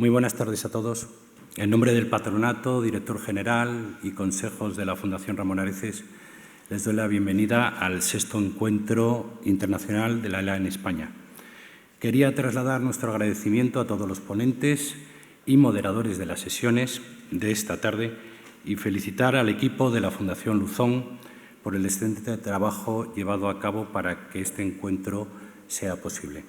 Muy buenas tardes a todos. En nombre del Patronato, Director General y consejos de la Fundación Ramón Areces, les doy la bienvenida al 6º Encuentro Internacional de la ELA en España. Quería trasladar nuestro agradecimiento a todos los ponentes y moderadores de las sesiones de esta tarde y felicitar al equipo de la Fundación Luzón por el excelente trabajo llevado a cabo para que este encuentro sea posible.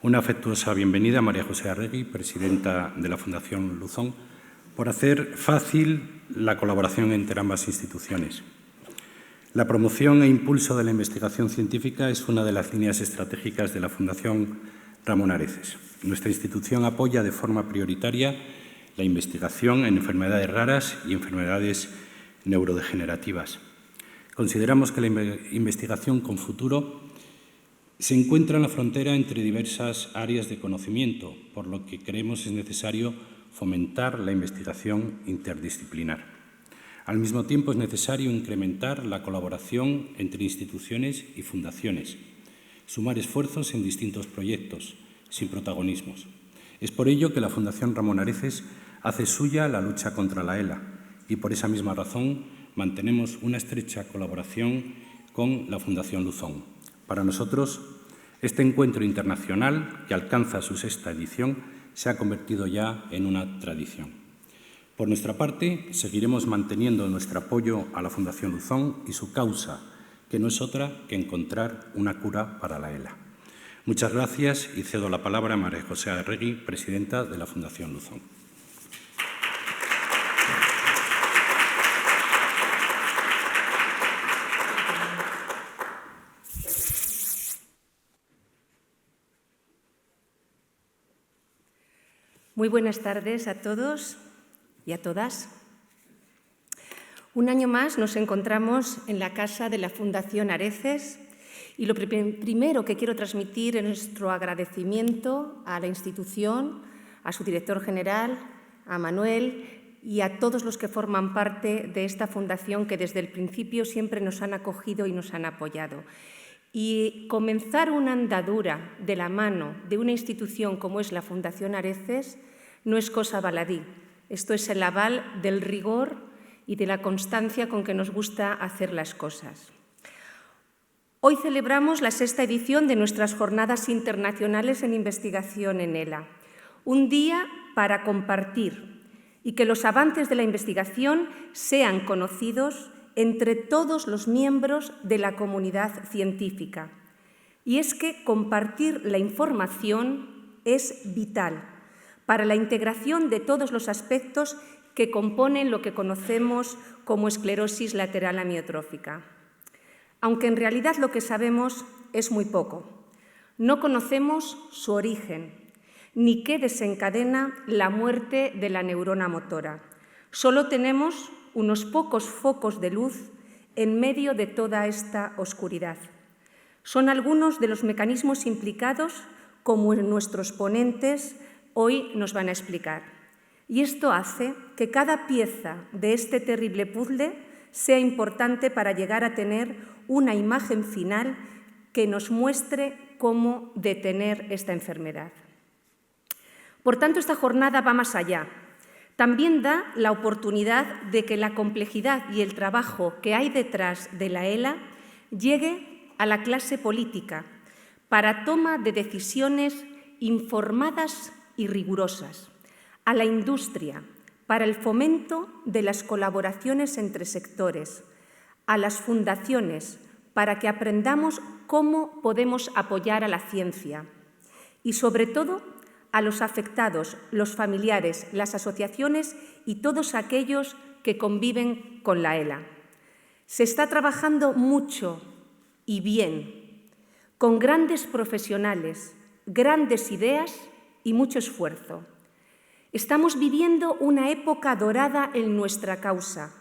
Una afectuosa bienvenida a María José Arregui, presidenta de la Fundación Luzón, por hacer fácil la colaboración entre ambas instituciones. La promoción e impulso de la investigación científica es una de las líneas estratégicas de la Fundación Ramón Areces. Nuestra institución apoya de forma prioritaria la investigación en enfermedades raras y enfermedades neurodegenerativas. Consideramos que la investigación con futuro se encuentra en la frontera entre diversas áreas de conocimiento, por lo que creemos es necesario fomentar la investigación interdisciplinar. Al mismo tiempo, es necesario incrementar la colaboración entre instituciones y fundaciones, sumar esfuerzos en distintos proyectos, sin protagonismos. Es por ello que la Fundación Ramón Areces hace suya la lucha contra la ELA y por esa misma razón mantenemos una estrecha colaboración con la Fundación Luzón. Para nosotros, este encuentro internacional, que alcanza su 6ª edición, se ha convertido ya en una tradición. Por nuestra parte, seguiremos manteniendo nuestro apoyo a la Fundación Luzón y su causa, que no es otra que encontrar una cura para la ELA. Muchas gracias y cedo la palabra a María José Arregui, presidenta de la Fundación Luzón. Muy buenas tardes a todos y a todas. Un año más nos encontramos en la casa de la Fundación Areces y lo primero que quiero transmitir es nuestro agradecimiento a la institución, a su director general, a Manuel y a todos los que forman parte de esta fundación que desde el principio siempre nos han acogido y nos han apoyado. Y comenzar una andadura de la mano de una institución como es la Fundación Areces no es cosa baladí. Esto es el aval del rigor y de la constancia con que nos gusta hacer las cosas. Hoy celebramos la 6ª edición de nuestras Jornadas Internacionales en Investigación en ELA, un día para compartir y que los avances de la investigación sean conocidos entre todos los miembros de la comunidad científica. Y es que compartir la información es vital para la integración de todos los aspectos que componen lo que conocemos como esclerosis lateral amiotrófica. Aunque en realidad lo que sabemos es muy poco. No conocemos su origen, ni qué desencadena la muerte de la neurona motora. Solo tenemos unos pocos focos de luz en medio de toda esta oscuridad. Son algunos de los mecanismos implicados, como nuestros ponentes hoy nos van a explicar. Y esto hace que cada pieza de este terrible puzzle sea importante para llegar a tener una imagen final que nos muestre cómo detener esta enfermedad. Por tanto, esta jornada va más allá. También da la oportunidad de que la complejidad y el trabajo que hay detrás de la ELA llegue a la clase política para toma de decisiones informadas y rigurosas, a la industria para el fomento de las colaboraciones entre sectores, a las fundaciones para que aprendamos cómo podemos apoyar a la ciencia y, sobre todo, a los afectados, los familiares, las asociaciones y todos aquellos que conviven con la ELA. Se está trabajando mucho y bien, con grandes profesionales, grandes ideas y mucho esfuerzo. Estamos viviendo una época dorada en nuestra causa.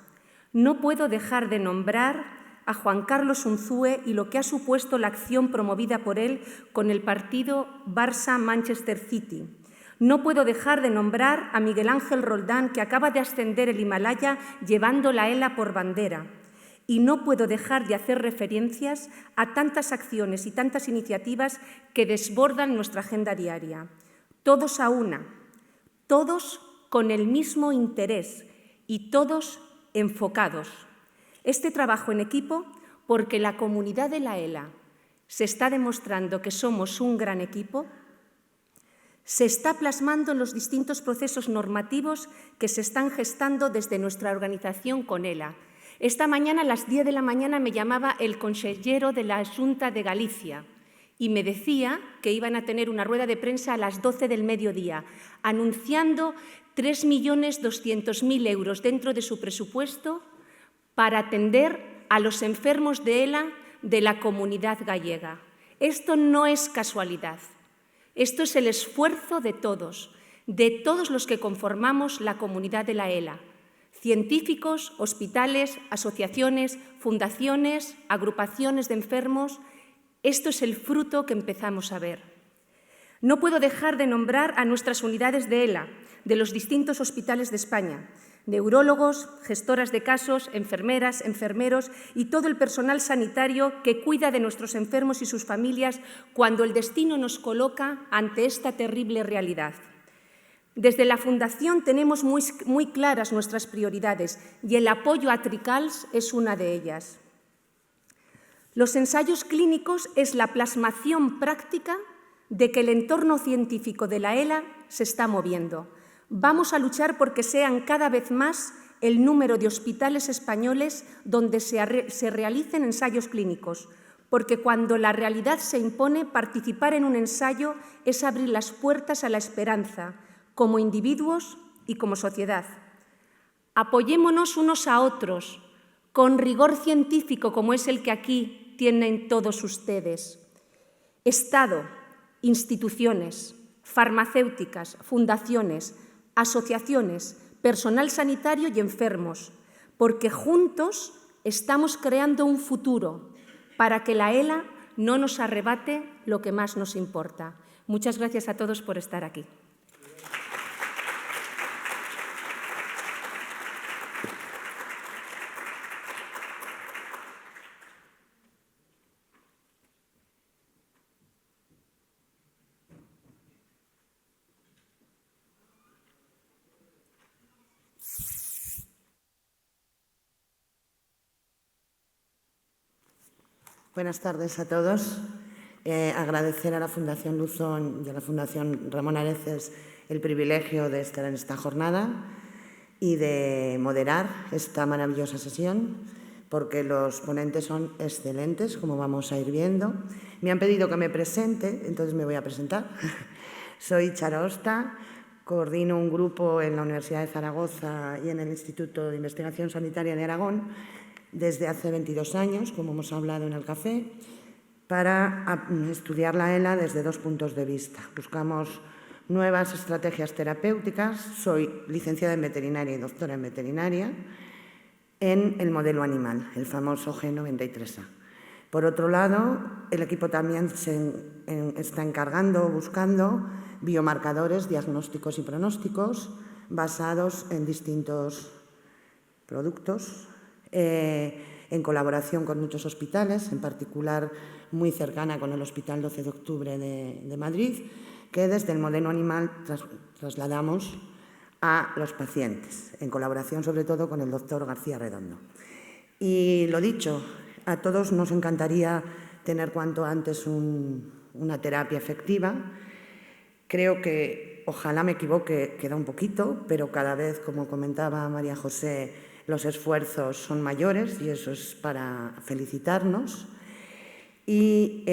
No puedo dejar de nombrar a Juan Carlos Unzúe y lo que ha supuesto la acción promovida por él con el partido Barça-Manchester City. No puedo dejar de nombrar a Miguel Ángel Roldán, que acaba de ascender el Himalaya llevando la ELA por bandera. Y no puedo dejar de hacer referencias a tantas acciones y tantas iniciativas que desbordan nuestra agenda diaria. Todos a una, todos con el mismo interés y todos enfocados. Este trabajo en equipo, porque la comunidad de la ELA se está demostrando que somos un gran equipo, se está plasmando en los distintos procesos normativos que se están gestando desde nuestra organización con ELA. Esta mañana, a las 10 de la mañana, me llamaba el consellero de la Xunta de Galicia y me decía que iban a tener una rueda de prensa a las 12 del mediodía, anunciando 3.200.000 euros dentro de su presupuesto para atender a los enfermos de ELA de la comunidad gallega. Esto no es casualidad. Esto es el esfuerzo de todos los que conformamos la comunidad de la ELA. Científicos, hospitales, asociaciones, fundaciones, agrupaciones de enfermos. Esto es el fruto que empezamos a ver. No puedo dejar de nombrar a nuestras unidades de ELA, de los distintos hospitales de España, neurólogos, gestoras de casos, enfermeras, enfermeros y todo el personal sanitario que cuida de nuestros enfermos y sus familias cuando el destino nos coloca ante esta terrible realidad. Desde la Fundación tenemos muy claras nuestras prioridades y el apoyo a Tricals es una de ellas. Los ensayos clínicos es la plasmación práctica de que el entorno científico de la ELA se está moviendo. Vamos a luchar porque sean cada vez más el número de hospitales españoles donde se realicen ensayos clínicos, porque cuando la realidad se impone, participar en un ensayo es abrir las puertas a la esperanza, como individuos y como sociedad. Apoyémonos unos a otros, con rigor científico como es el que aquí tienen todos ustedes. Estado, instituciones, farmacéuticas, fundaciones, asociaciones, personal sanitario y enfermos, porque juntos estamos creando un futuro para que la ELA no nos arrebate lo que más nos importa. Muchas gracias a todos por estar aquí. Buenas tardes a todos. Agradecer a la Fundación Luzón y a la Fundación Ramón Areces el privilegio de estar en esta jornada y de moderar esta maravillosa sesión, porque los ponentes son excelentes, como vamos a ir viendo. Me han pedido que me presente, entonces me voy a presentar. Soy Chara Osta, coordino un grupo en la Universidad de Zaragoza y en el Instituto de Investigación Sanitaria de Aragón desde hace 22 años, como hemos hablado en el café, para estudiar la ELA desde dos puntos de vista. Buscamos nuevas estrategias terapéuticas. Soy licenciada en veterinaria y doctora en veterinaria en el modelo animal, el famoso G93A. Por otro lado, el equipo también se está buscando biomarcadores diagnósticos y pronósticos basados en distintos productos, en colaboración con muchos hospitales, en particular muy cercana con el Hospital 12 de Octubre de Madrid, que desde el modelo animal trasladamos a los pacientes, en colaboración sobre todo con el doctor García Redondo. Y lo dicho, a todos nos encantaría tener cuanto antes una terapia efectiva. Creo que, ojalá me equivoque, queda un poquito, pero cada vez, como comentaba María José, los esfuerzos son mayores y eso es para felicitarnos. Y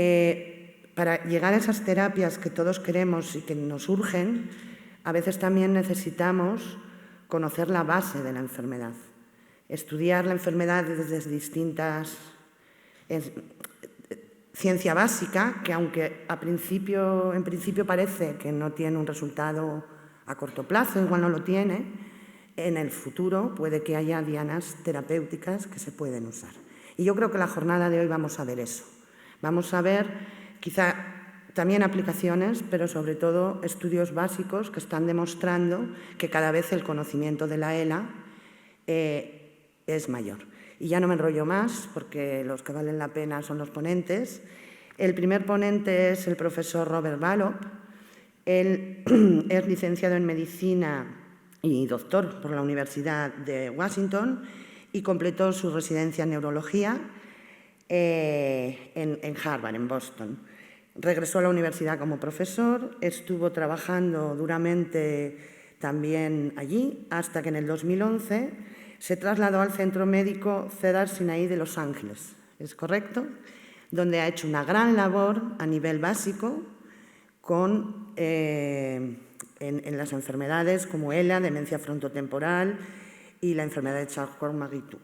para llegar a esas terapias que todos queremos y que nos urgen, a veces también necesitamos conocer la base de la enfermedad, estudiar la enfermedad desde distintas ciencia básica, que aunque en principio parece que no tiene un resultado a corto plazo, igual no lo tiene, en el futuro puede que haya dianas terapéuticas que se pueden usar. Y yo creo que la jornada de hoy vamos a ver eso. Vamos a ver quizá también aplicaciones, pero sobre todo estudios básicos que están demostrando que cada vez el conocimiento de la ELA es mayor. Y ya no me enrollo más, porque los que valen la pena son los ponentes. El primer ponente es el profesor Robert Ballop, Él es licenciado en Medicina y doctor por la Universidad de Washington y completó su residencia en Neurología en Harvard, en Boston. Regresó a la universidad como profesor, estuvo trabajando duramente también allí, hasta que en el 2011 se trasladó al Centro Médico Cedars-Sinai de Los Ángeles, ¿es correcto?, donde ha hecho una gran labor a nivel básico en las enfermedades como ELA, demencia frontotemporal y la enfermedad de Charcot-Marie-Tooth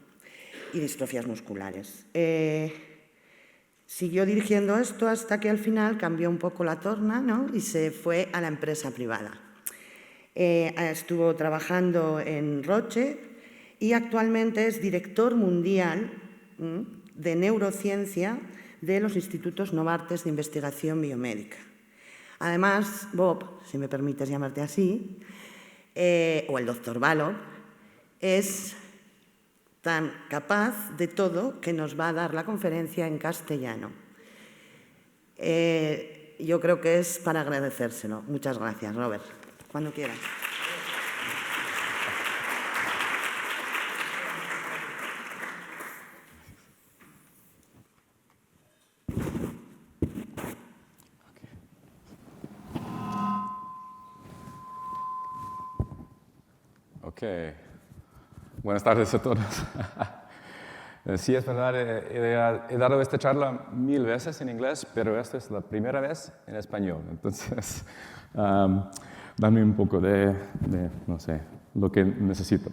y distrofías musculares. Siguió dirigiendo esto hasta que al final cambió un poco la torna, ¿no?, y se fue a la empresa privada. Estuvo trabajando en Roche y actualmente es director mundial de neurociencia de los Institutos Novartis de Investigación Biomédica. Además, Bob, si me permites llamarte así, o el doctor Balogh, es tan capaz de todo que nos va a dar la conferencia en castellano. Yo creo que es para agradecérselo. Muchas gracias, Robert. Cuando quieras. Okay. Buenas tardes a todos. Sí, es verdad, he dado esta charla 1000 veces en inglés, pero esta es la primera vez en español. Entonces, dame un poco de, no sé, lo que necesito.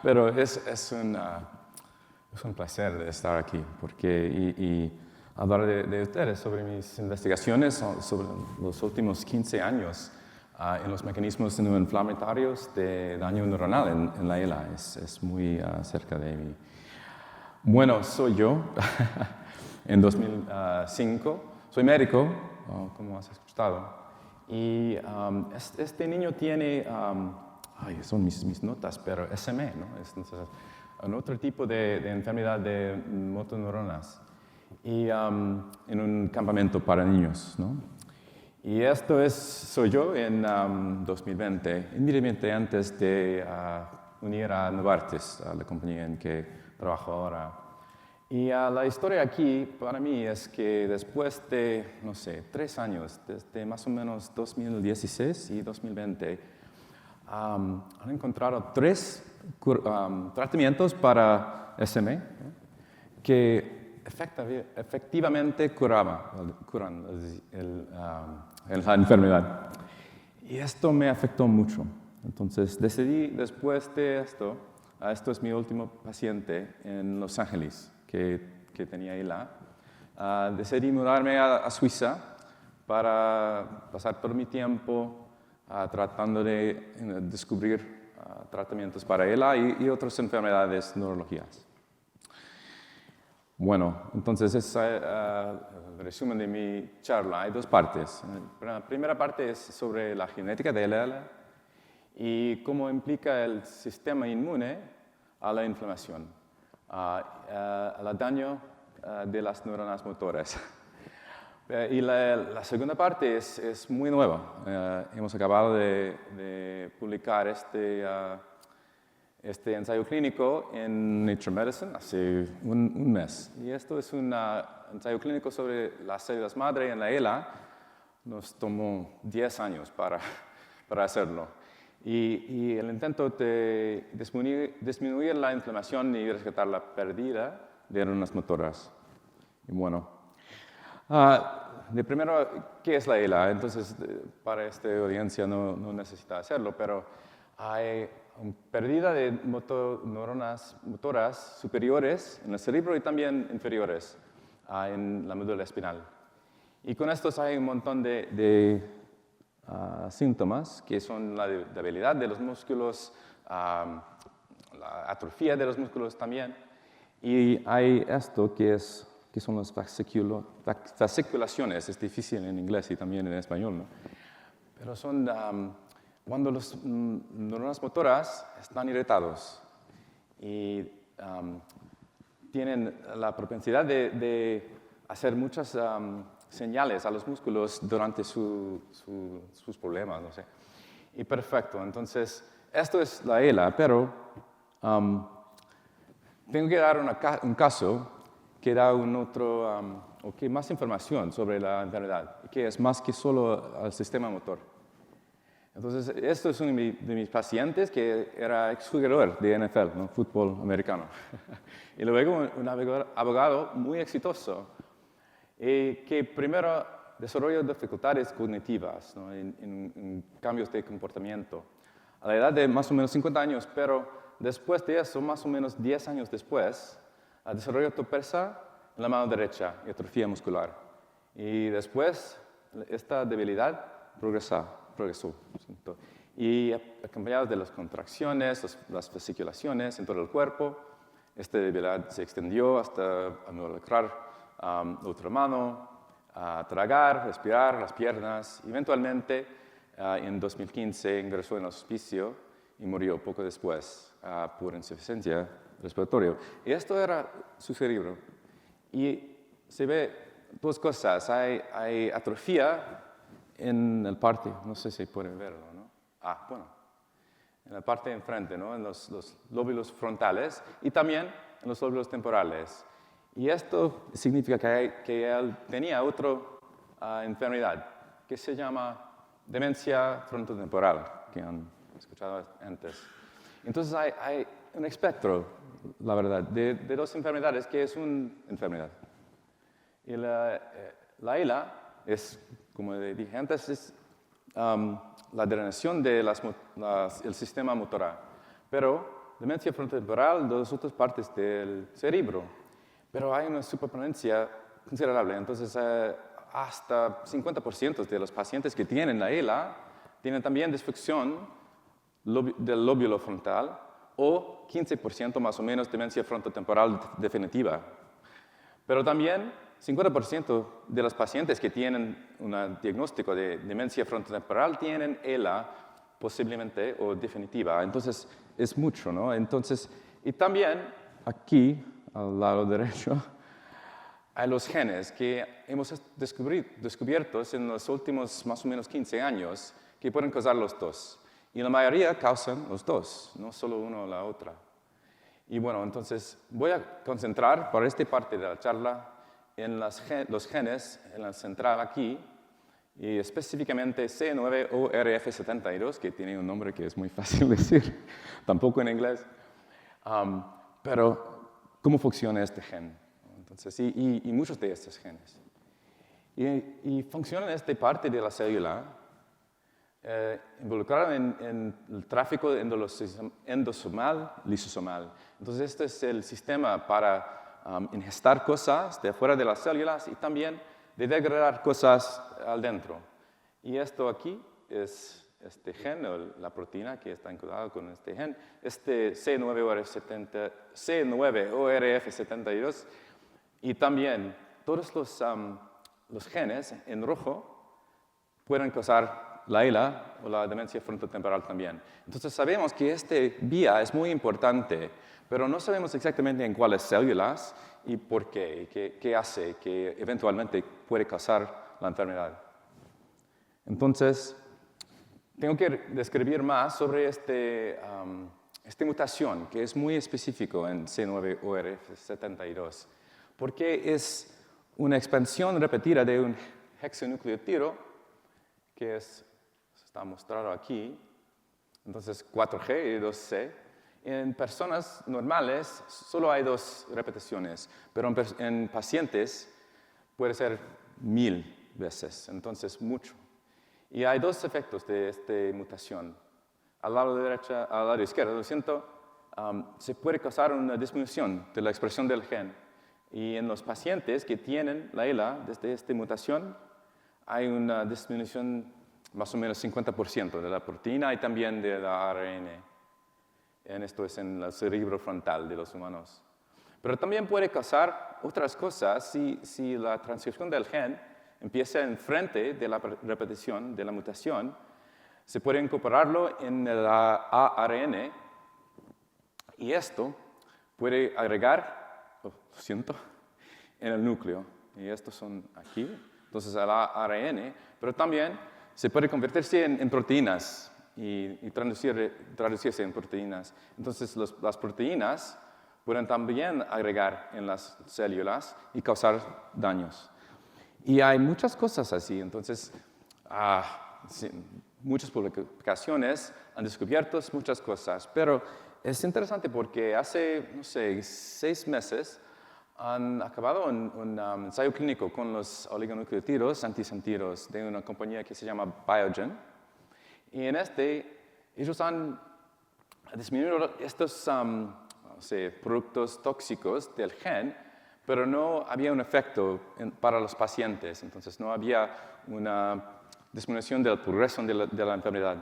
Pero es un placer de estar aquí, porque y hablar de ustedes sobre mis investigaciones sobre los últimos 15 años en los mecanismos neuroinflamatorios de daño neuronal en la ELA. Es muy cerca de mí. Bueno, soy yo. En 2005 soy médico, como has escuchado, y este niño tiene, son mis notas, pero SMA, ¿no? Es un otro tipo de enfermedad de motoneuronas, y en un campamento para niños, ¿no? Y esto soy yo en 2020, inmediatamente antes de unir a Novartis, a la compañía en que trabajo ahora. Y la historia aquí para mí es que después de, no sé, 3 años, desde más o menos 2016 y 2020, han encontrado 3 tratamientos para SMA, ¿no?, que efectivamente curan la enfermedad. Y esto me afectó mucho. Entonces decidí, después de esto es mi último paciente en Los Ángeles, que tenía ELA, decidí mudarme a Suiza para pasar todo mi tiempo tratando de descubrir tratamientos para ELA y otras enfermedades neurológicas. Bueno, entonces ese es el resumen de mi charla. Hay 2 partes. La primera parte es sobre la genética de ELA y cómo implica el sistema inmune a la inflamación, al daño de las neuronas motoras. Y la segunda parte es muy nueva. Hemos acabado de publicar este ensayo clínico en Nature Medicine hace un mes. Y esto es un ensayo clínico sobre las células madre en la ELA. Nos tomó 10 años para hacerlo. Y el intento de disminuir la inflamación y rescatar la pérdida de neuronas motoras. Y bueno, de primero, ¿qué es la ELA? Entonces, para esta audiencia no necesita hacerlo, pero hay pérdida de neuronas motoras superiores en el cerebro y también inferiores en la médula espinal. Y con estos hay un montón de síntomas que son la debilidad de los músculos, la atrofia de los músculos también. Y hay esto que son las fasciculaciones, es difícil en inglés y también en español, ¿no? Pero son cuando las neuronas motoras están irritados y tienen la propensidad de hacer muchas señales a los músculos durante sus problemas, no sé. Y perfecto, entonces, esto es la ELA, pero tengo que dar un caso que da o que más información sobre la enfermedad, que es más que solo el sistema motor. Entonces, esto es uno de mis pacientes que era exjugador de NFL, ¿no? Fútbol americano. Y luego un abogado muy exitoso, que primero desarrolló dificultades cognitivas, ¿no? en cambios de comportamiento, a la edad de más o menos 50 años, pero después de eso, más o menos 10 años después, desarrolló torpeza en la mano derecha y atrofia muscular. Y después, esta debilidad progresó. Y acompañado de las contracciones, las fasciculaciones en todo el cuerpo, esta debilidad se extendió hasta involucrar la otra mano, tragar, respirar, las piernas. Eventualmente, en 2015 ingresó en el hospicio y murió poco después por insuficiencia respiratoria. Y esto era su cerebro. Y se ve dos cosas. Hay atrofia en el parte, no sé si pueden verlo, ¿no? Bueno, en la parte de enfrente, ¿no? En los lóbulos frontales y también en los lóbulos temporales. Y esto significa que él tenía otra enfermedad que se llama demencia frontotemporal, que han escuchado antes. Entonces hay un espectro, la verdad, de dos enfermedades que es una enfermedad. Y la ELA es, como dije antes, es la drenación del sistema motor. Pero demencia frontotemporal de las otras partes del cerebro. Pero hay una superponencia considerable. Entonces, hasta 50% de los pacientes que tienen la ELA tienen también disfunción del lóbulo frontal o 15% más o menos demencia frontotemporal definitiva. Pero también 50% de los pacientes que tienen un diagnóstico de demencia frontotemporal tienen ELA posiblemente o definitiva. Entonces, es mucho, ¿no? Entonces, y también aquí, al lado derecho, hay los genes que hemos descubierto en los últimos más o menos 15 años que pueden causar los dos. Y la mayoría causan los dos, no solo uno o la otra. Y bueno, entonces voy a concentrar por esta parte de la charla en los genes, en la central aquí, y específicamente C9orf72, que tiene un nombre que es muy fácil de decir, tampoco en inglés. Pero, ¿cómo funciona este gen? Entonces, y muchos de estos genes. Y funciona en esta parte de la célula involucrada en el tráfico endosomal, lisosomal. Entonces, este es el sistema para ingestar cosas de afuera de las células y también de degradar cosas al dentro. Y esto aquí es este gen, o la proteína que está encodada con este gen, este C9orf72, y también todos los genes en rojo pueden causar la ELA o la demencia frontotemporal también. Entonces sabemos que esta vía es muy importante, pero no sabemos exactamente en cuáles células y por qué, qué hace que eventualmente puede causar la enfermedad. Entonces, tengo que describir más sobre esta mutación, que es muy específico en C9orf72, porque es una expansión repetida de un hexanucleótido, que está mostrado aquí, entonces 4G y 2C. En personas normales solo hay 2 repeticiones, pero en pacientes puede ser 1000 veces, entonces mucho. Y hay 2 efectos de esta mutación. Al lado izquierdo, lo siento, se puede causar una disminución de la expresión del gen. Y en los pacientes que tienen la ELA desde esta mutación, hay una disminución más o menos 50% de la proteína y también de la ARN. Esto es en el cerebro frontal de los humanos. Pero también puede causar otras cosas si la transcripción del gen empieza enfrente de la repetición de la mutación. Se puede incorporarlo en el ARN y esto puede agregar, en el núcleo. Y estos son aquí, entonces al ARN, pero también se puede convertirse en proteínas y traducirse en proteínas. Entonces las proteínas pueden también agregar en las células y causar daños. Y hay muchas cosas así, entonces sí, muchas publicaciones han descubierto muchas cosas, pero es interesante porque hace, no sé, 6 meses han acabado un ensayo clínico con los oligonucleótidos antisentíderos de una compañía que se llama Biogen. Y en ellos han disminuido estos productos tóxicos del gen, pero no había un efecto para los pacientes. Entonces no había una disminución del progreso de la enfermedad.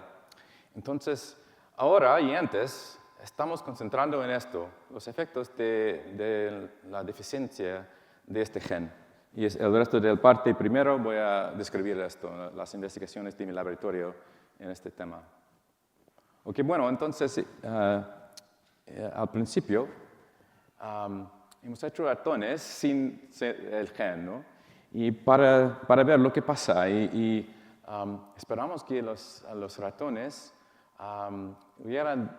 Entonces, ahora y antes, estamos concentrando en esto, los efectos de la deficiencia de este gen. Y el resto del parte primero voy a describir esto, las investigaciones de mi laboratorio en este tema. Ok, bueno, entonces, al principio, hemos hecho ratones sin el gen, ¿no? Y para ver lo que pasa, esperamos que los ratones pudieran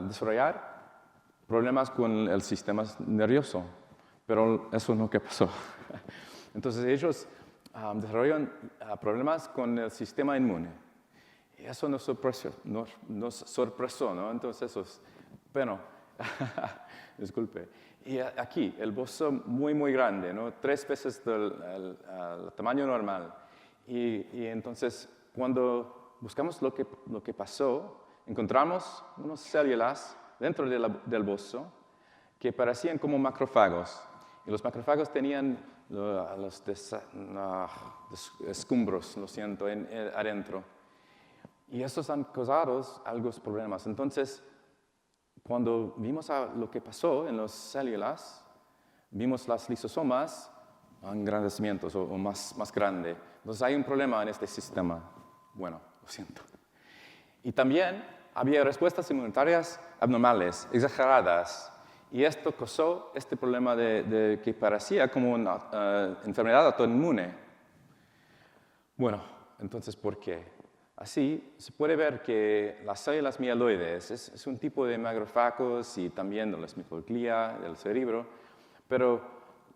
desarrollar problemas con el sistema nervioso, pero eso no es lo que pasó. Entonces ellos desarrollan problemas con el sistema inmune. Y eso nos sorpresó, ¿no? Entonces, bueno, disculpe. Y aquí, el bozo muy, muy grande, ¿no? 3 veces el tamaño normal. Y entonces, cuando buscamos lo que pasó, encontramos unas células dentro del bozo que parecían como macrófagos. Y los macrófagos tenían los escombros, lo siento, adentro. Y esos han causado algunos problemas. Entonces, cuando vimos lo que pasó en las células, vimos las lisosomas engrandecimientos o más grande. Entonces hay un problema en este sistema. Bueno, lo siento. Y también había respuestas inmunitarias abnormales, exageradas. Y esto causó este problema de que parecía como una enfermedad autoinmune. Bueno, entonces, ¿por qué? Así se puede ver que las células mieloides es un tipo de macrófagos y también de la microglia del cerebro, pero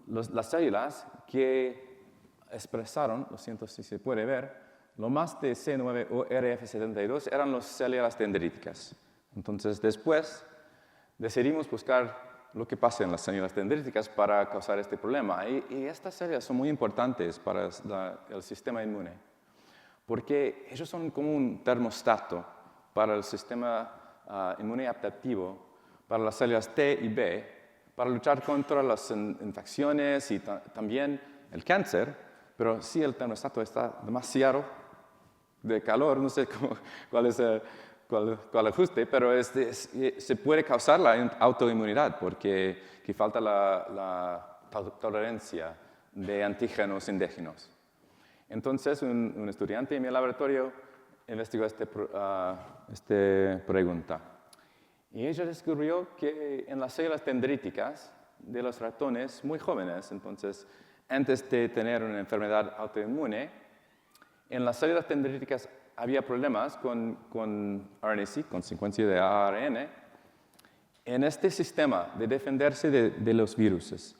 las células que expresaron, lo siento si se puede ver, lo más de C9 o RF72 eran las células dendríticas. Entonces, después decidimos buscar lo que pasa en las células dendríticas para causar este problema. Y estas células son muy importantes para el sistema inmune, porque ellos son como un termostato para el sistema inmune adaptativo, para las células T y B, para luchar contra las infecciones y también el cáncer. Pero si el termostato está demasiado de calor, no sé cuál es el ajuste, pero se puede causar la autoinmunidad porque falta la tolerancia de antígenos endógenos. Entonces, un estudiante en mi laboratorio investigó esta pregunta. Y ella descubrió que en las células dendríticas de los ratones muy jóvenes, entonces, antes de tener una enfermedad autoinmune, en las células dendríticas había problemas con RNA-seq, con secuencia de ARN, en este sistema de defenderse de los virus,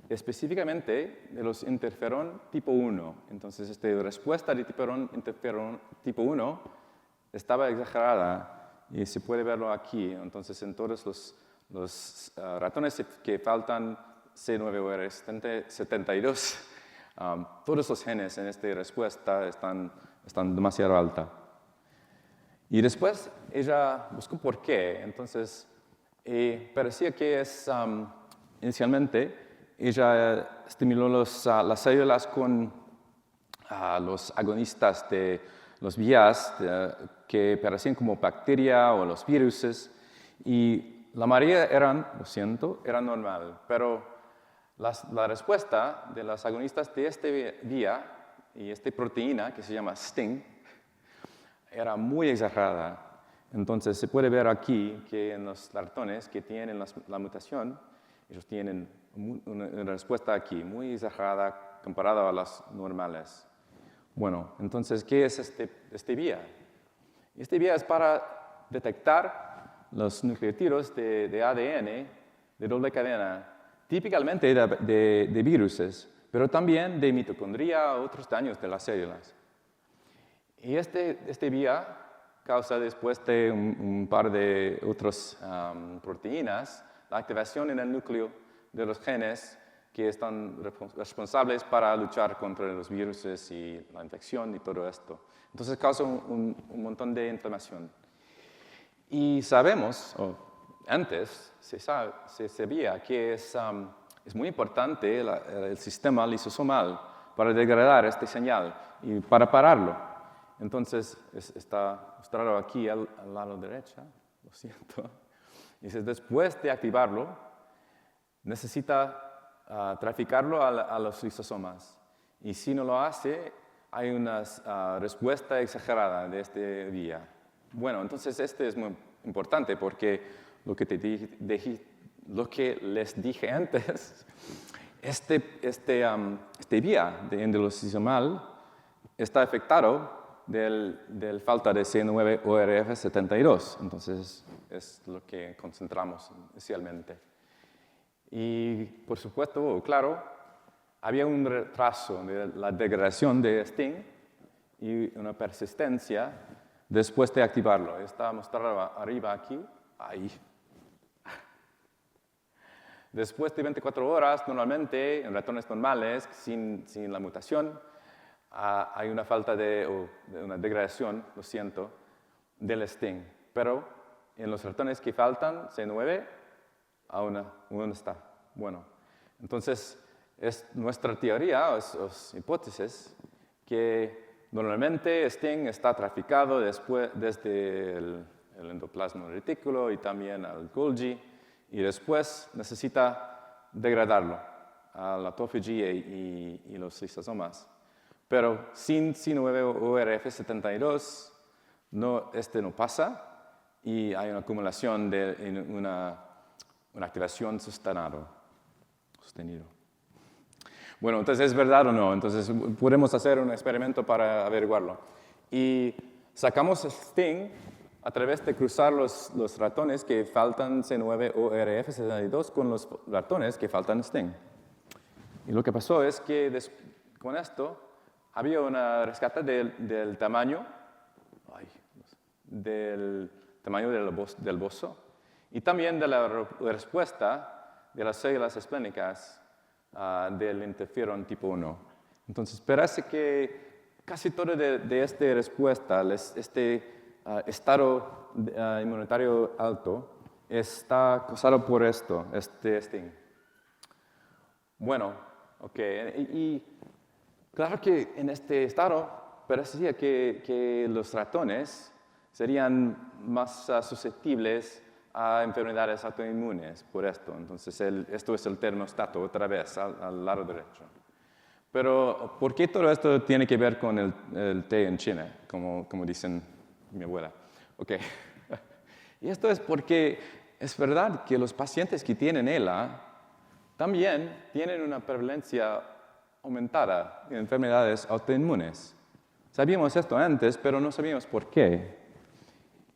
específicamente de los interferón tipo 1. Entonces, esta respuesta de interferón tipo 1 estaba exagerada y se puede verlo aquí. Entonces, en todos los ratones que faltan C9OR72, todos los genes en esta respuesta están demasiado alta. Y después ella buscó por qué. Entonces, parecía que inicialmente, ella estimuló las células con los agonistas de los vías que parecían como bacteria o los virus. Y la mayoría eran normal, pero la respuesta de los agonistas de esta vía y esta proteína que se llama STING era muy exagerada. Entonces se puede ver aquí que en los ratones que tienen la mutación, ellos tienen una respuesta aquí muy exagerada comparado a las normales. Bueno, entonces, ¿qué es este vía? Este vía es para detectar los nucleótidos de ADN de doble cadena, típicamente de viruses, pero también de mitocondria o otros daños de las células. Y este vía causa, después de un par de otras proteínas, la activación en el núcleo de los genes que están responsables para luchar contra los virus y la infección y todo esto. Entonces causa un montón de inflamación. Y sabemos, o antes se sabía que es muy importante el sistema lisosomal para degradar esta señal y para pararlo. Entonces está mostrado aquí al lado derecho, lo siento. Dice, después de activarlo, necesita traficarlo a los lisosomas. Y si no lo hace, hay una respuesta exagerada de este vía. Bueno, entonces este es muy importante porque lo que les dije antes, este vía de endolosisomal está afectado del falta de C9orf72. Entonces es lo que concentramos inicialmente. Y, por supuesto, claro, había un retraso de la degradación de STING y una persistencia después de activarlo. Está mostrado arriba aquí, ahí. Después de 24 horas, normalmente, en ratones normales, sin la mutación, hay una falta de una degradación, lo siento, del STING. Pero en los ratones que faltan C9, aún está. Bueno, entonces es nuestra teoría, o hipótesis, que normalmente STING está traficado desde el endoplasma retículo y también al Golgi, y después necesita degradarlo a la autofagia y los lisosomas. Pero sin C9orf72, este no pasa y hay una acumulación en una activación sostenido. Bueno, entonces, ¿es verdad o no? Entonces, podemos hacer un experimento para averiguarlo. Y sacamos STING a través de cruzar los ratones que faltan C9orf72 con los ratones que faltan STING. Y lo que pasó es que con esto había una rescate del tamaño del bozo y también de la respuesta de las células esplénicas del interferón tipo 1. Entonces, parece que casi toda de esta respuesta, este estado inmunitario alto, está causado por este STING. Bueno, ok. Y claro que en este estado parecía que los ratones serían más susceptibles a enfermedades autoinmunes por esto. Entonces, esto es el termostato otra vez al lado derecho. Pero, ¿por qué todo esto tiene que ver con el té en China, como dicen mi abuela? Ok. Y esto es porque es verdad que los pacientes que tienen ELA también tienen una prevalencia aumentada en enfermedades autoinmunes. Sabíamos esto antes, pero no sabíamos por qué.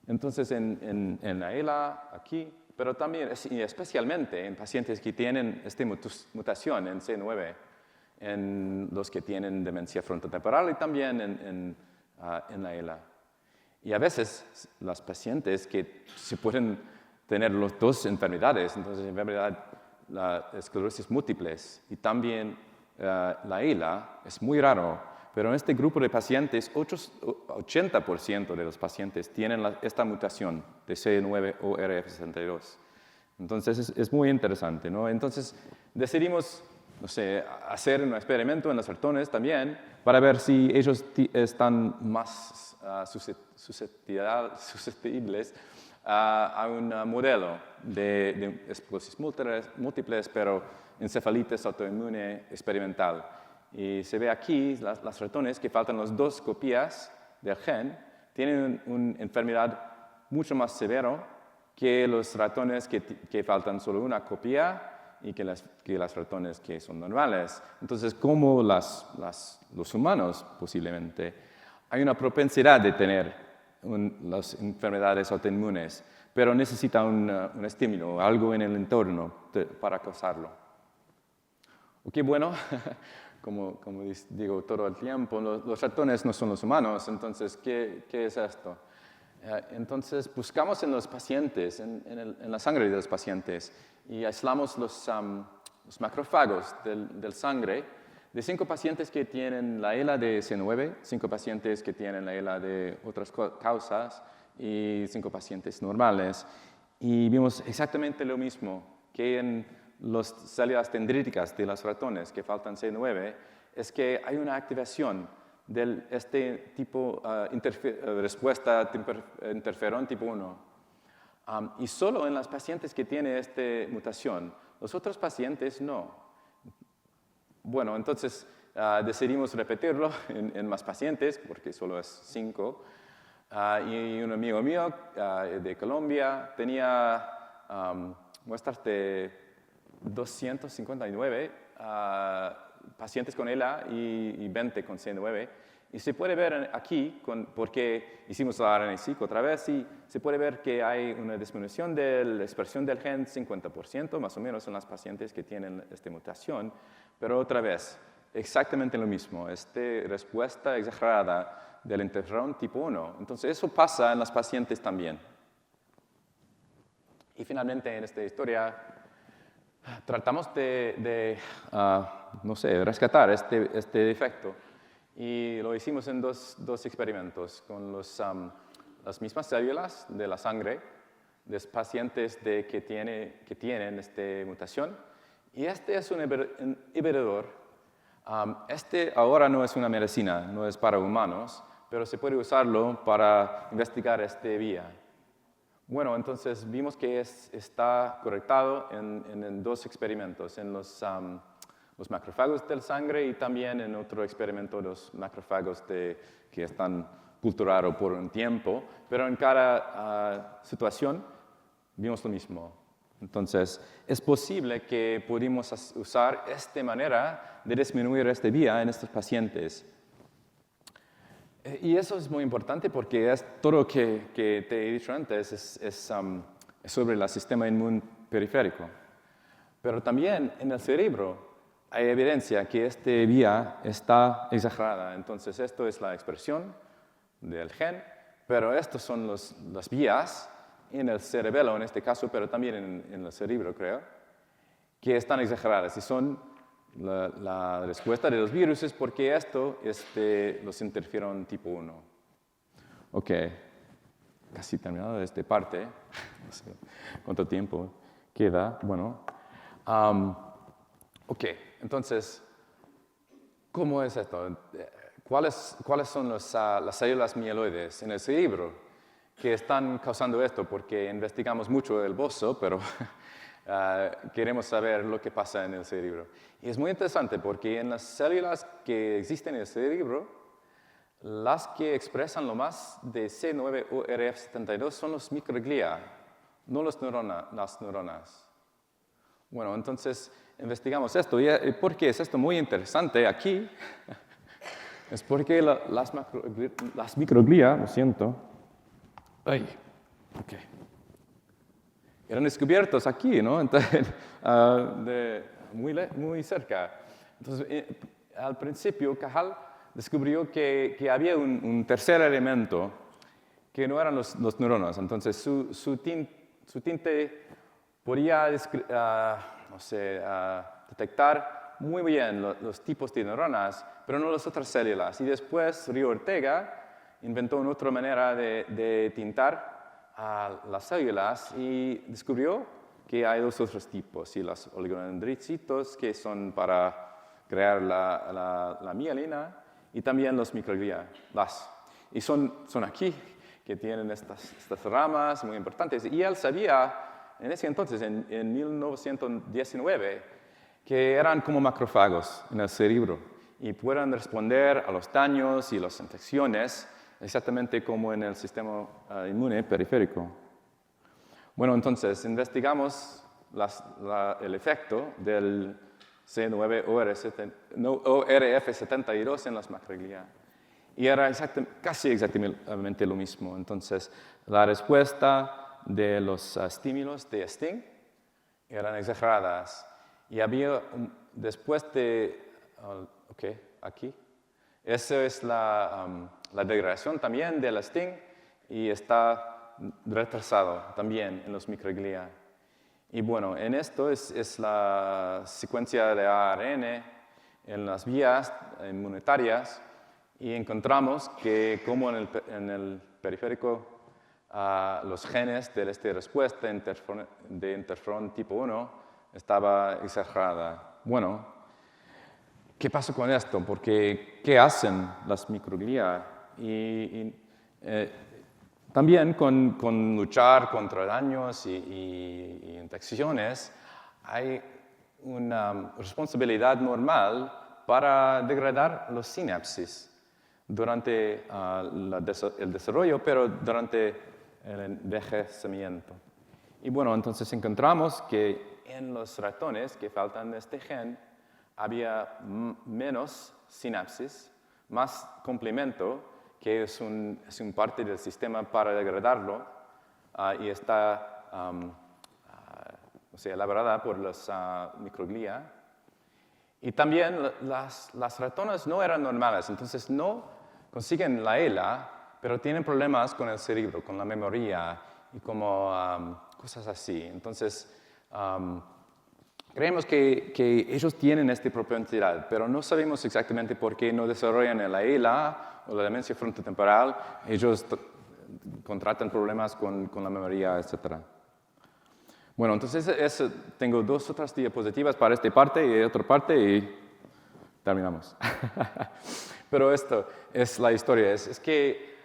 Entonces, en la ELA, aquí, pero también, y especialmente en pacientes que tienen esta mutación en C9, en los que tienen demencia frontotemporal y también en la ELA. Y a veces, los pacientes que se pueden tener las dos enfermedades, entonces, enfermedad, la esclerosis múltiples y también la ELA, es muy raro. Pero en este grupo de pacientes, 80% de los pacientes tienen esta mutación de C9orf72. Entonces, es muy interesante, ¿no? Entonces, decidimos, no sé, hacer un experimento en los ratones también para ver si ellos están más susceptibles a un modelo de esclerosis múltiples, pero encefalitis autoinmune experimental. Y se ve aquí, las ratones que faltan las dos copias del gen tienen una enfermedad mucho más severa que los ratones que faltan solo una copia y que las ratones que son normales. Entonces, como los humanos, posiblemente, hay una propensidad de tener las enfermedades autoinmunes, pero necesita un estímulo, algo en el entorno para causarlo. Ok, bueno, como digo todo el tiempo, los ratones no son los humanos, entonces, ¿qué es esto? Entonces, buscamos en los pacientes, en la sangre de los pacientes, y aislamos los macrófagos del sangre de 5 pacientes que tienen la ELA de C9, 5 pacientes que tienen la ELA de otras causas y 5 pacientes normales. Y vimos exactamente lo mismo que en las células dendríticas de los ratones que faltan C9, es que hay una activación de este tipo respuesta interferón tipo 1. Y solo en los pacientes que tienen esta mutación, los otros pacientes no. Bueno, entonces decidimos repetirlo en más pacientes, porque solo es 5. Y un amigo mío de Colombia tenía muestras de 259 pacientes con ELA y 20 con C9. Y se puede ver aquí, porque hicimos la RNA-seq otra vez, y se puede ver que hay una disminución de la expresión del gen 50%, más o menos en las pacientes que tienen esta mutación. Pero otra vez, exactamente lo mismo, esta respuesta exagerada del interferón tipo 1. Entonces, eso pasa en las pacientes también. Y finalmente, en esta historia, tratamos de rescatar este defecto. Y lo hicimos en dos experimentos con las mismas células de la sangre de pacientes que tienen esta mutación. Y este es un inhibidor. Este ahora no es una medicina, no es para humanos, pero se puede usarlo para investigar esta vía. Bueno, entonces vimos que está correctado en 2 experimentos, en los macrófagos del sangre y también en otro experimento los macrófagos que están culturados por un tiempo, pero en cada situación vimos lo mismo. Entonces, es posible que pudimos usar esta manera de disminuir esta vía en estos pacientes. Y eso es muy importante porque todo lo que te he dicho antes es sobre el sistema inmune periférico. Pero también en el cerebro hay evidencia que esta vía está exagerada. Entonces, esto es la expresión del gen, pero estas son las vías en el cerebelo, en este caso, pero también en el cerebro, creo, que están exageradas y son la respuesta de los virus porque esto es de los interferón tipo 1. Ok, casi terminado esta parte. No sé cuánto tiempo queda. Bueno, ok, entonces, ¿cómo es esto? ¿Cuáles son las células mieloides en el cerebro que están causando esto? Porque investigamos mucho el bozo, pero queremos saber lo que pasa en el cerebro. Y es muy interesante porque en las células que existen en el cerebro, las que expresan lo más de C9 o RF72 son los microglia, no las neuronas. Bueno, entonces investigamos esto. ¿Y por qué es esto muy interesante aquí? Es porque las microglia, lo siento, eran descubiertos aquí, ¿no? Entonces, muy cerca. Entonces, al principio, Cajal descubrió que había un tercer elemento que no eran los neuronas. Entonces, su tinte podía detectar muy bien los tipos de neuronas, pero no las otras células. Y después, Río Ortega inventó una otra manera de tintar a las células y descubrió que hay 2 otros tipos, y los oligodendrocitos, que son para crear la mielina, y también los microglia. Y son aquí, que tienen estas ramas muy importantes. Y él sabía, en ese entonces, en 1919, que eran como macrófagos en el cerebro y pueden responder a los daños y las infecciones exactamente como en el sistema inmune periférico. Bueno, entonces investigamos el efecto del C9-ORF72 en las macroglia. Y era casi exactamente lo mismo. Entonces, la respuesta de los estímulos de Sting eran exageradas. Y había, después de, aquí, esa es la degradación también del Sting y está retrasado también en los microglia. Y bueno, en esto es la secuencia de ARN en las vías inmunitarias y encontramos que como en el periférico los genes de esta respuesta de interferón tipo 1 estaba exagerada. Bueno, ¿qué pasa con esto? Porque, ¿qué hacen las microglia? También con luchar contra daños y infecciones, hay una responsabilidad normal para degradar los sinapsis durante el desarrollo, pero durante el envejecimiento. Y bueno, entonces encontramos que en los ratones que faltan este gen había menos sinapsis, más complemento, que es un parte del sistema para degradarlo y está elaborada por los microglia. Y también las ratonas no eran normales, entonces no consiguen la ELA, pero tienen problemas con el cerebro, con la memoria y como cosas así. Entonces, creemos que ellos tienen esta propensidad, pero no sabemos exactamente por qué no desarrollan la ELA o la demencia frontotemporal. Ellos contratan problemas con la memoria, etc. Bueno, entonces tengo dos otras diapositivas para esta parte y otra parte y terminamos. Pero esto es la historia. Es que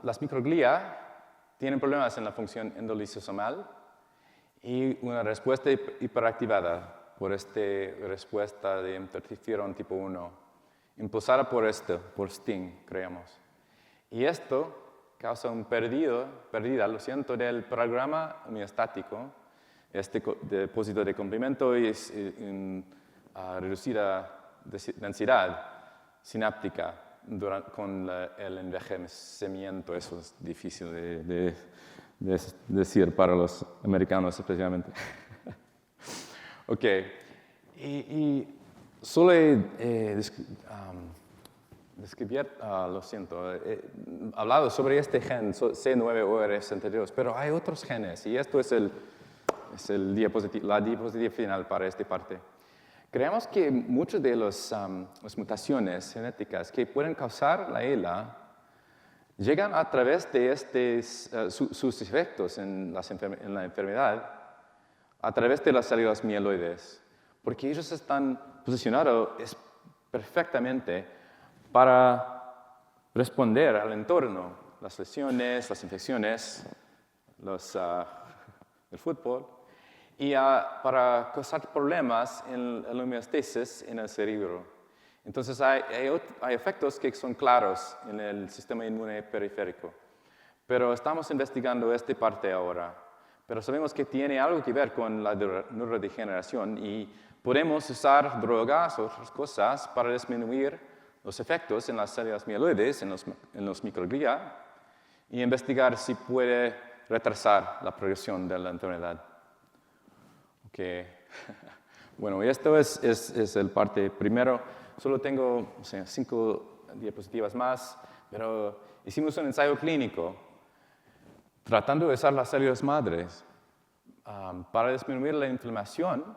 las microglia tienen problemas en la función endolisosomal y una respuesta hiperactivada por esta respuesta de interferón tipo 1, impulsada por Sting, creemos. Y esto causa un pérdida, lo siento, del programa homeostático, este depósito de complemento y reducida densidad sináptica con el envejecimiento. Eso es difícil de decir para los americanos especialmente. Ok, y solo he lo siento, he hablado sobre este gen C9OR62, pero hay otros genes y esto es la diapositiva final para esta parte. Creemos que muchas de las mutaciones genéticas que pueden causar la ELA llegan a través de sus efectos en la enfermedad, a través de las células mieloides, porque ellos están posicionados perfectamente para responder al entorno, las lesiones, las infecciones, el fútbol, y para causar problemas en la homeostasis en el cerebro. Entonces hay efectos que son claros en el sistema inmune periférico, pero estamos investigando esta parte ahora. Pero sabemos que tiene algo que ver con la neurodegeneración y podemos usar drogas o otras cosas para disminuir los efectos en las células mieloides, en los microglia, y investigar si puede retrasar la progresión de la enfermedad. Okay. Bueno, esto es el parte primero. Solo tengo 5 diapositivas más, pero hicimos un ensayo clínico tratando de usar las células madres para disminuir la inflamación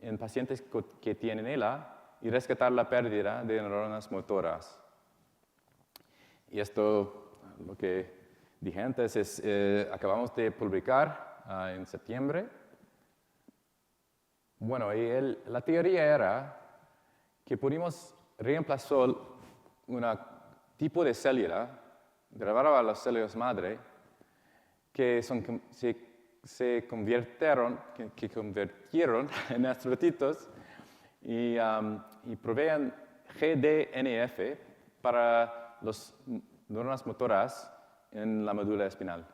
en pacientes que tienen ELA y rescatar la pérdida de neuronas motoras. Y esto, lo que dije antes, acabamos de publicar en septiembre. Bueno, y la teoría era que pudimos reemplazar un tipo de célula derivada a las células madre que se convirtieron en astrocitos y proveen GDNF para las neuronas motoras en la médula espinal.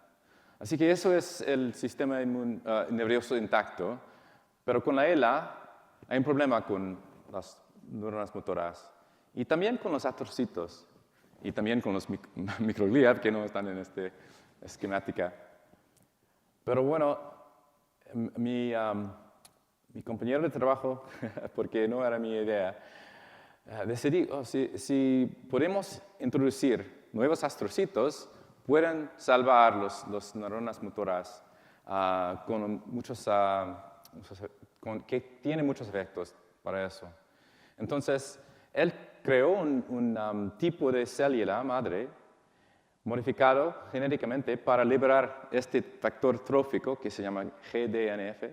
Así que eso es el sistema nervioso intacto, pero con la ELA hay un problema con las neuronas motoras y también con los astrocitos y también con los microglia que no están en esta esquemática. Pero bueno, mi compañero de trabajo, porque no era mi idea, decidí, si podemos introducir nuevos astrocitos, pueden salvar las neuronas motoras que tienen muchos efectos para eso. Entonces, él creó un tipo de célula madre modificado genéticamente para liberar este factor trófico que se llama GDNF.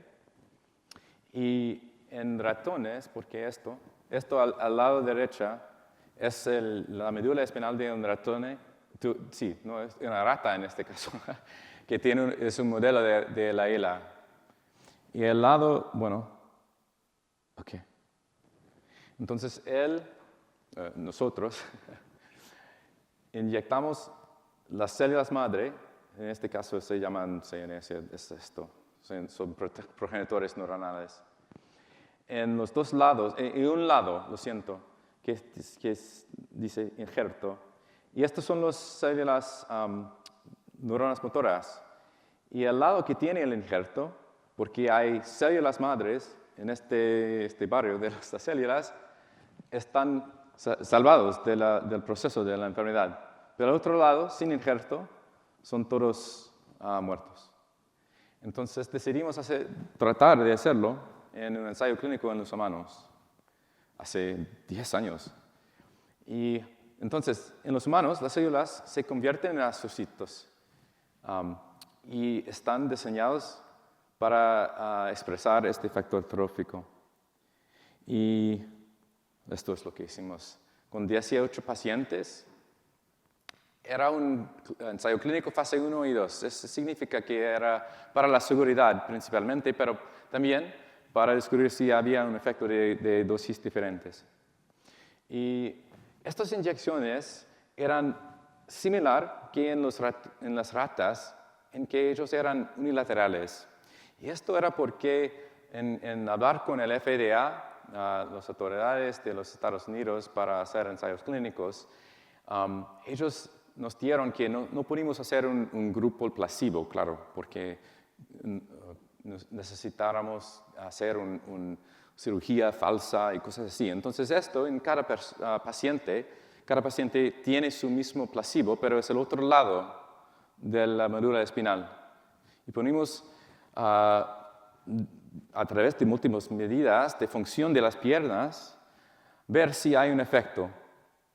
Y en ratones, porque esto al lado derecho es la médula espinal de un ratón, sí, no es una rata en este caso, que es un modelo de la ELA. Y el lado, bueno, ok. Entonces nosotros inyectamos las células madre, en este caso se llaman CNS, es esto, son progenitores neuronales. En los dos lados, en un lado, lo siento, que dice injerto, y estas son las células neuronas motoras. Y el lado que tiene el injerto, porque hay células madres en este barrio de las células, están salvados del proceso de la enfermedad. Pero al otro lado, sin injerto, son todos muertos. Entonces decidimos tratar de hacerlo en un ensayo clínico en los humanos, hace 10 años. Y entonces, en los humanos, las células se convierten en astrocitos y están diseñados para expresar este factor trófico. Y esto es lo que hicimos. Con 18 pacientes, era un ensayo clínico fase 1 y 2. Eso significa que era para la seguridad principalmente, pero también para descubrir si había un efecto de dosis diferentes. Y estas inyecciones eran similar que en las ratas, en que ellos eran unilaterales. Y esto era porque en hablar con el FDA, las autoridades de los Estados Unidos para hacer ensayos clínicos, ellos nos dijeron que no pudimos hacer un grupo placebo, claro, porque necesitáramos hacer una cirugía falsa y cosas así. Entonces esto en cada paciente tiene su mismo placebo, pero es el otro lado de la médula espinal. Y ponemos a través de múltiples medidas de función de las piernas, ver si hay un efecto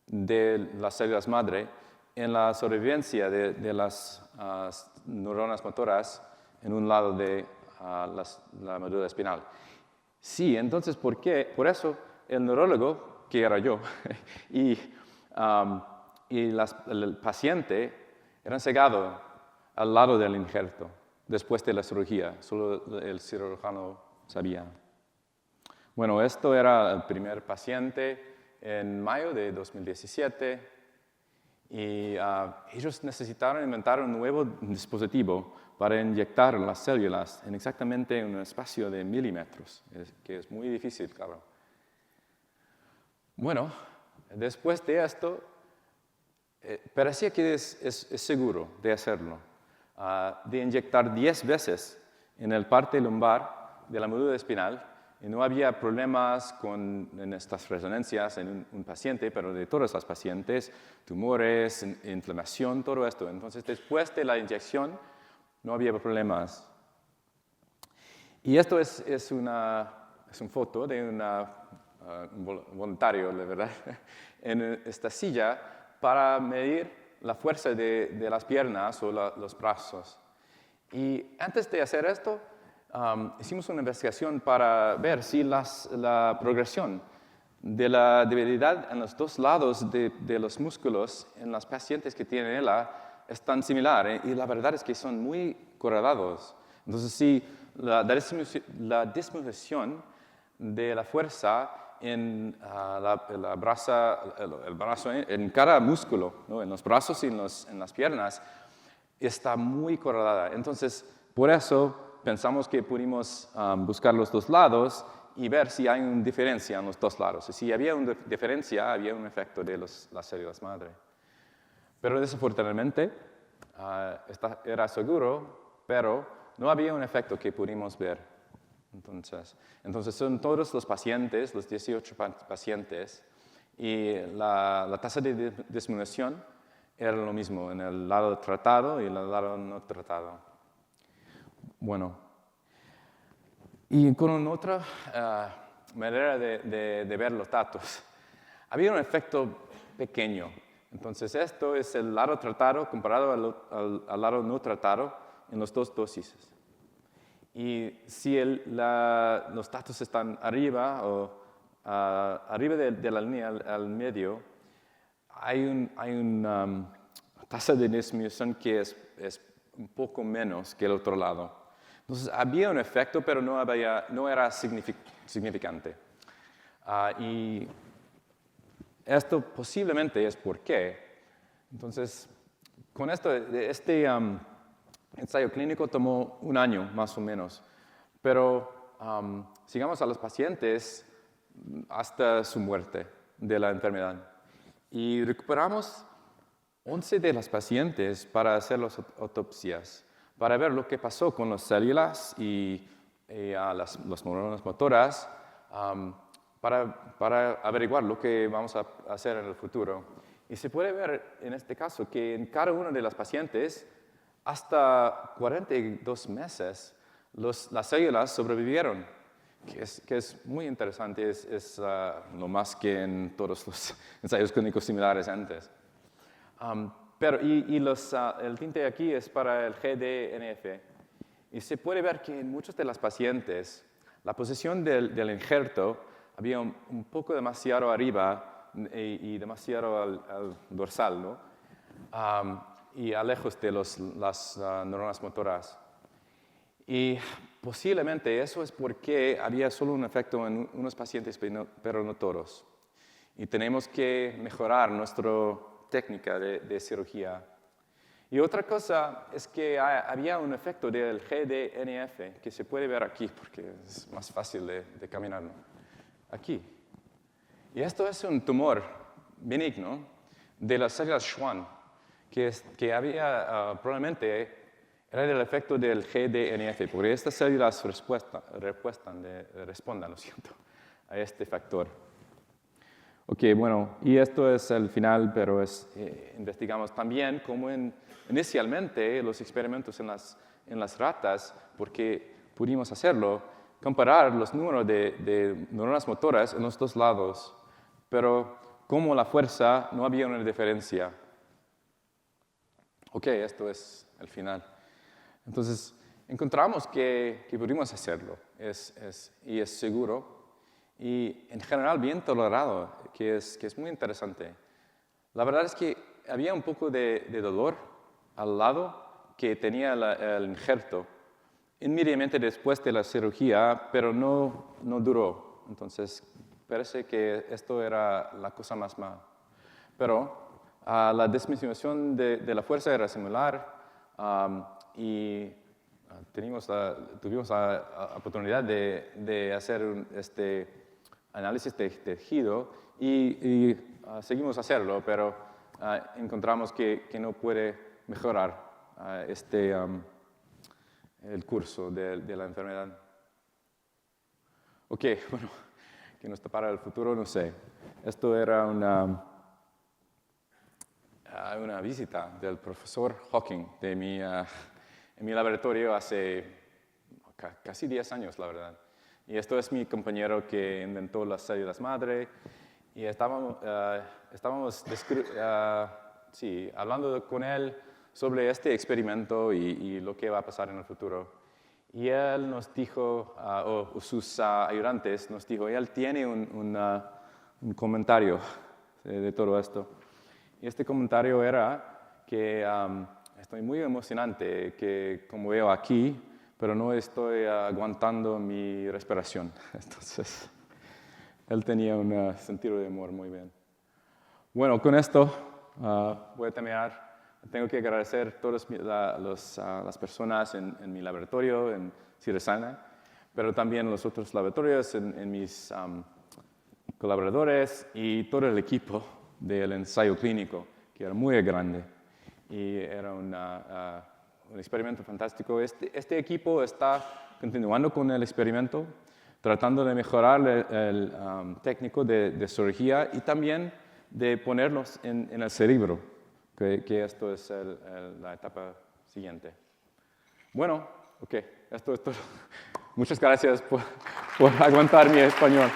de las células madre en la sobrevivencia de las neuronas motoras en un lado de la médula espinal. Sí, entonces, ¿por qué? Por eso el neurólogo, que era yo, y el paciente eran cegados al lado del injerto después de la cirugía. Solo el cirujano sabía. Bueno, esto era el primer paciente en mayo de 2017 y ellos necesitaron inventar un nuevo dispositivo para inyectar las células en exactamente un espacio de milímetros, que es muy difícil, claro. Bueno, después de esto, parecía que es seguro de hacerlo, de inyectar 10 veces en el parte lumbar de la médula espinal, y no había problemas en estas resonancias en un paciente, pero de todas las pacientes, tumores, inflamación, todo esto. Entonces, después de la inyección, no había problemas. Y esto es una foto de un voluntario, la verdad, en esta silla para medir la fuerza de las piernas o los brazos. Y antes de hacer esto, hicimos una investigación para ver si la progresión de la debilidad en los dos lados de los músculos en los pacientes que tienen ELA es tan similar, y la verdad es que son muy correlados. Entonces, si la disminución de la fuerza en el brazo, en cada músculo, ¿no? En los brazos y en las piernas, está muy correlada. Entonces, por eso pensamos que pudimos buscar los dos lados y ver si hay una diferencia en los dos lados. Y si había una diferencia, había un efecto de las células madre. Pero desafortunadamente, era seguro, pero no había un efecto que pudimos ver. Entonces son todos los pacientes, los 18 pacientes, y la tasa de disminución era lo mismo en el lado tratado y en el lado no tratado. Bueno, y con otra manera de ver los datos, había un efecto pequeño. Entonces esto es el lado tratado comparado al lado no tratado en las dos dosis. Y si los datos están arriba o arriba de la línea al medio, hay una tasa de disminución que es un poco menos que el otro lado. Entonces había un efecto, pero no era significante. Y esto posiblemente es por qué. Entonces, con este ensayo clínico tomó 1 año más o menos, pero sigamos a los pacientes hasta su muerte de la enfermedad. Y recuperamos 11 de las pacientes para hacer las autopsias, para ver lo que pasó con las células y las neuronas motoras, para averiguar lo que vamos a hacer en el futuro. Y se puede ver en este caso que en cada uno de los pacientes, hasta 42 meses, las células sobrevivieron, que es muy interesante, es lo más que en todos los ensayos clínicos similares antes. El tinte aquí es para el GDNF. Y se puede ver que en muchos de los pacientes, la posición del injerto había un poco demasiado arriba y demasiado al dorsal, ¿no? Y a lejos de las neuronas motoras. Y posiblemente eso es porque había solo un efecto en unos pacientes, pero no todos. Y tenemos que mejorar nuestra técnica de cirugía. Y otra cosa es que había un efecto del GDNF que se puede ver aquí, porque es más fácil de caminar, ¿no? Aquí. Y esto es un tumor benigno de las células Schwann, que había probablemente era el efecto del GDNF, porque estas células respondan, lo siento, a este factor. Ok, bueno, y esto es el final, pero investigamos también cómo inicialmente los experimentos en las ratas, porque pudimos hacerlo, comparar los números de neuronas motoras en los dos lados, pero como la fuerza no había una diferencia. Ok, esto es el final. Entonces, encontramos que pudimos hacerlo, y es seguro, y en general bien tolerado, que es muy interesante. La verdad es que había un poco de dolor al lado que tenía el injerto inmediatamente después de la cirugía, pero no duró. Entonces, parece que esto era la cosa más mala. Pero la disminución de la fuerza era similar y tuvimos la oportunidad de hacer este análisis de tejido y seguimos hacerlo, pero encontramos que no puede mejorar el curso de la enfermedad. Ok, bueno, ¿qué nos depara el futuro? No sé. Esto era una visita del profesor Hawking en mi laboratorio hace casi 10 años, la verdad. Y esto es mi compañero que inventó las células madre. Y estábamos hablando con él sobre este experimento y lo que va a pasar en el futuro. Y él nos dijo, o sus ayudantes nos dijo, él tiene un comentario de todo esto. Y este comentario era que estoy muy emocionante, que como veo aquí, pero no estoy aguantando mi respiración. Entonces, él tenía un sentido de humor muy bien. Bueno, con esto voy a terminar. tengo que agradecer a todas las personas en mi laboratorio, en Cedars-Sinai, pero también los otros laboratorios, en mis colaboradores y todo el equipo del ensayo clínico, que era muy grande y era un experimento fantástico. Este equipo está continuando con el experimento, tratando de mejorar el técnico de cirugía y también de ponerlos en el cerebro, que esto es la etapa siguiente. Bueno, ok, esto es todo. Muchas gracias por aguantar mi español.